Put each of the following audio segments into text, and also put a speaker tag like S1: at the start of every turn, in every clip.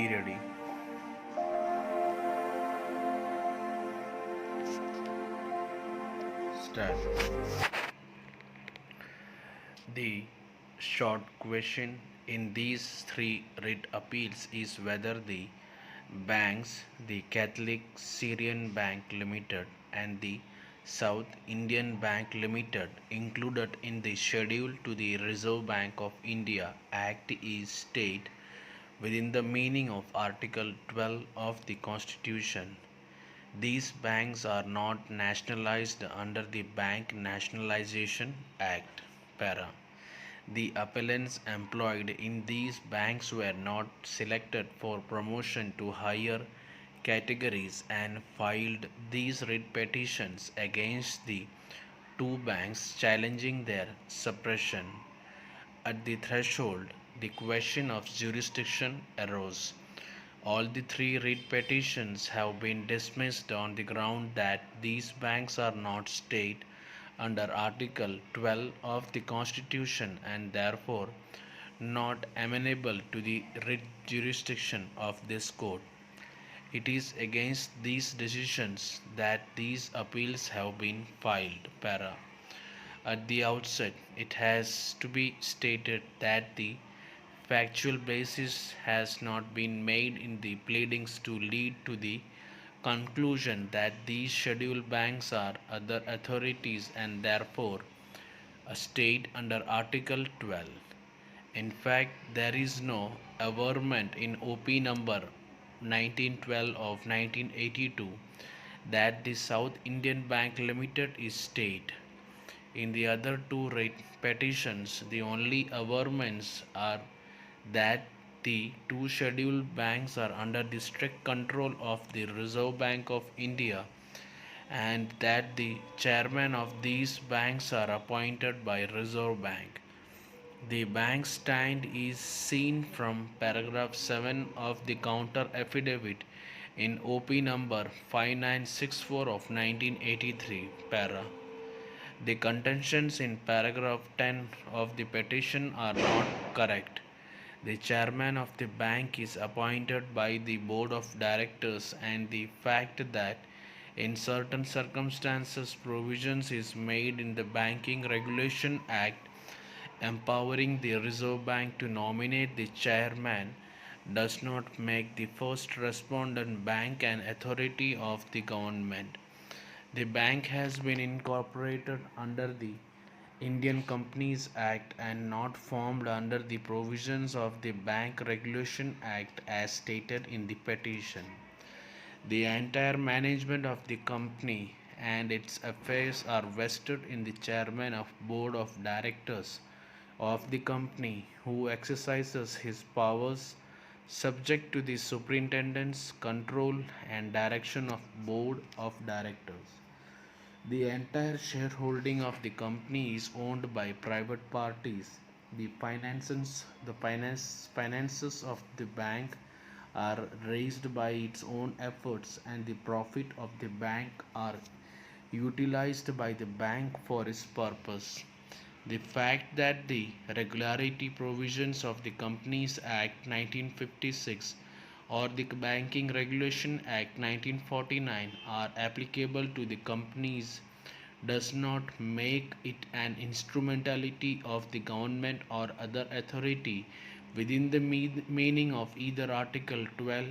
S1: Be ready. Start. The short question in these three writ appeals is whether the banks, the Catholic Syrian Bank Limited and the South Indian Bank Limited, included in the schedule to the Reserve Bank of India Act, is state within the meaning of Article 12 of the Constitution. These banks are not nationalized under the Bank Nationalization Act. Para. The appellants employed in these banks were not selected for promotion to higher categories and filed these writ petitions against the two banks challenging their suppression. At the threshold, the question of jurisdiction arose. All the three writ petitions have been dismissed on the ground that these banks are not state under Article 12 of the Constitution and therefore not amenable to the writ jurisdiction of this court. It is against these decisions that these appeals have been filed. Para. At the outset, it has to be stated that the factual basis has not been made in the pleadings to lead to the conclusion that these scheduled banks are other authorities and therefore a state under Article 12. In fact, there is no averment in OP number 1912 of 1982 that the South Indian Bank Limited is state. In the other two petitions, the only averments are that the two scheduled banks are under the strict control of the Reserve Bank of India and that the chairman of these banks are appointed by Reserve Bank. The bank stand is seen from paragraph 7 of the counter affidavit in OP number 5964 of 1983 para. The contentions in paragraph 10 of the petition are not correct. The chairman of the bank is appointed by the board of directors and the fact that in certain circumstances provisions is made in the Banking Regulation Act empowering the Reserve Bank to nominate the chairman does not make the first respondent bank an authority of the government. The bank has been incorporated under the Indian Companies Act and not formed under the provisions of the Bank Regulation Act as stated in the petition. The entire management of the company and its affairs are vested in the chairman of board of directors of the company who exercises his powers subject to the superintendent's control and direction of board of directors. The entire shareholding of the company is owned by private parties. The finances of the bank are raised by its own efforts and the profit of the bank are utilized by the bank for its purpose. The fact that the regularity provisions of the Companies Act 1956 or the Banking Regulation Act 1949 are applicable to the companies does not make it an instrumentality of the government or other authority within the meaning of either Article 12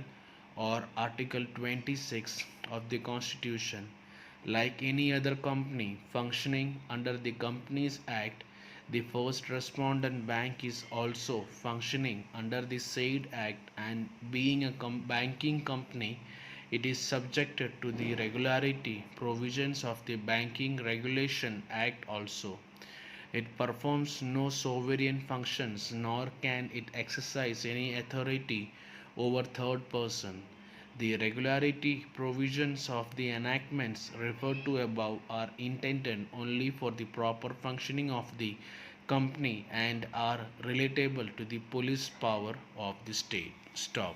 S1: or Article 26 of the Constitution. Like any other company functioning under the Companies Act, the first respondent bank is also functioning under the said act and being a banking company, it is subjected to the regularity provisions of the Banking Regulation Act also. It performs no sovereign functions nor can it exercise any authority over third person. The regularity provisions of the enactments referred to above are intended only for the proper functioning of the company and are relatable to the police power of the state. Stop.